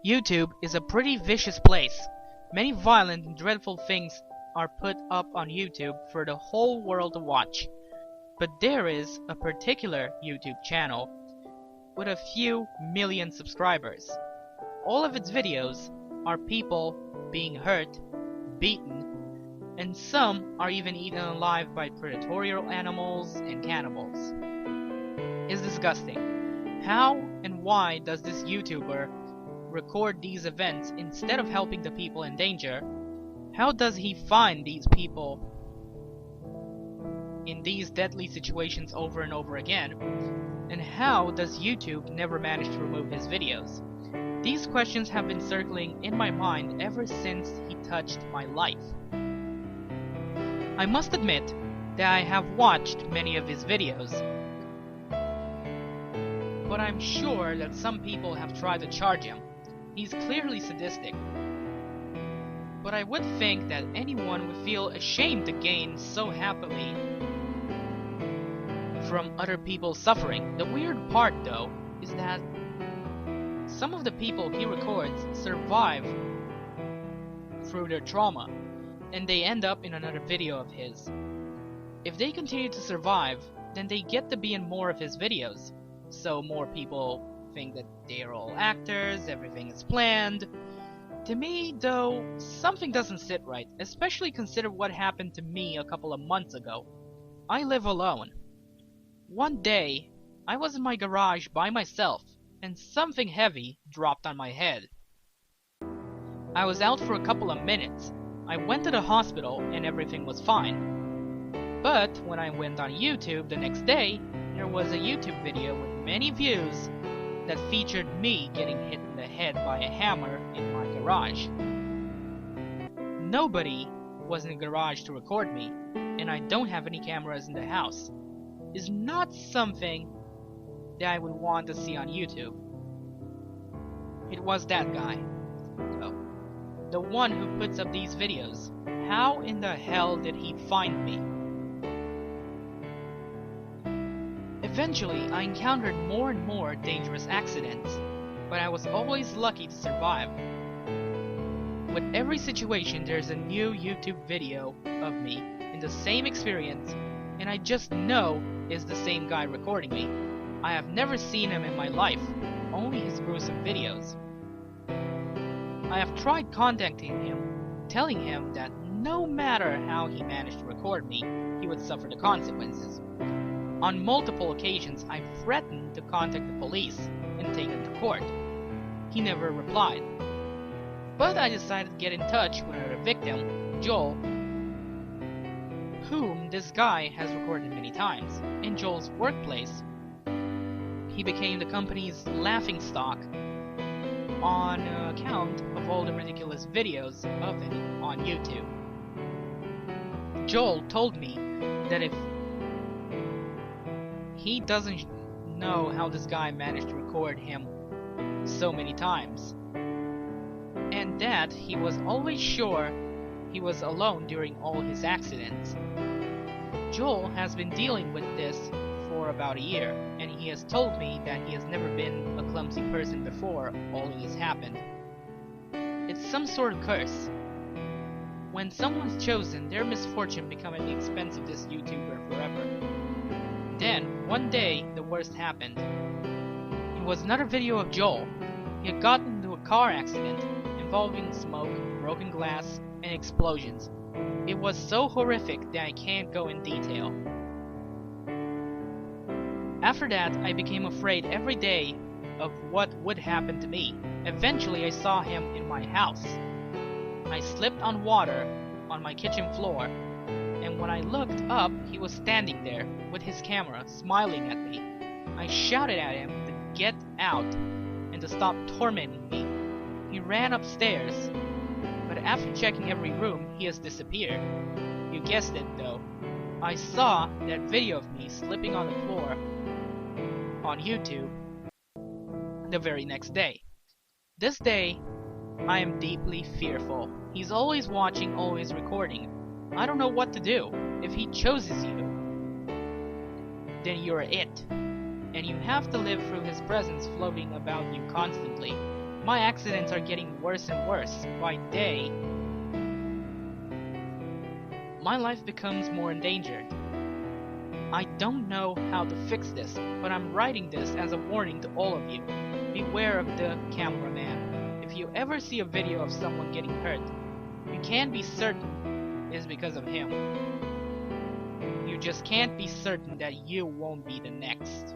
YouTube is a pretty vicious place. Many violent and dreadful things are put up on YouTube for the whole world to watch. But there is a particular YouTube channel with a few million subscribers. All of its videos are people being hurt, beaten, and some are even eaten alive by predatory animals and cannibals. It's disgusting. How and why does this YouTuber record these events instead of helping the people in danger? How does he find these people in these deadly situations over and over again? And how does YouTube never manage to remove his videos? These questions have been circling in my mind ever since he touched my life. I must admit that I have watched many of his videos, but I'm sure that some people have tried to charge him. He's clearly sadistic. But I would think that anyone would feel ashamed to gain so happily from other people's suffering. The weird part, though, is that some of the people he records survive through their trauma, and they end up in another video of his. If they continue to survive, then they get to be in more of his videos, so more people think that they are all actors, everything is planned. To me, though, something doesn't sit right, especially consider what happened to me a couple of months ago. I live alone. One day, I was in my garage by myself, and something heavy dropped on my head. I was out for a couple of minutes. I went to the hospital and everything was fine. But when I went on YouTube the next day, there was a YouTube video with many views that featured me getting hit in the head by a hammer in my garage. Nobody was in the garage to record me, and I don't have any cameras in the house. It's not something that I would want to see on YouTube. It was that guy, though. The one who puts up these videos. How in the hell did he find me? Eventually, I encountered more and more dangerous accidents, but I was always lucky to survive. With every situation, there's a new YouTube video of me in the same experience, and I just know it's the same guy recording me. I have never seen him in my life, only his gruesome videos. I have tried contacting him, telling him that no matter how he managed to record me, he would suffer the consequences. On multiple occasions, I threatened to contact the police and take him to court. He never replied. But I decided to get in touch with another victim, Joel, whom this guy has recorded many times. In Joel's workplace, he became the company's laughingstock on account of all the ridiculous videos of him on YouTube. Joel told me that if he doesn't know how this guy managed to record him so many times, and that he was always sure he was alone during all his accidents. Joel has been dealing with this for about a year, and he has told me that he has never been a clumsy person before all of this happened. It's some sort of curse. When someone's chosen, their misfortune become at the expense of this YouTuber forever. Then, one day, the worst happened. It was another video of Joel. He had gotten into a car accident involving smoke, broken glass, and explosions. It was so horrific that I can't go in detail. After that, I became afraid every day of what would happen to me. Eventually, I saw him in my house. I slipped on water on my kitchen floor, and when I looked up, he was standing there with his camera, smiling at me. I shouted at him to get out and to stop tormenting me. He ran upstairs, but after checking every room, he has disappeared. You guessed it, though. I saw that video of me slipping on the floor on YouTube the very next day. This day, I am deeply fearful. He's always watching, always recording. I don't know what to do. If he chooses you, then you're it, and you have to live through his presence floating about you constantly. My accidents are getting worse and worse by day. My life becomes more endangered. I don't know how to fix this, but I'm writing this as a warning to all of you. Beware of the cameraman. If you ever see a video of someone getting hurt, you can be certain it's because of him. You just can't be certain that you won't be the next.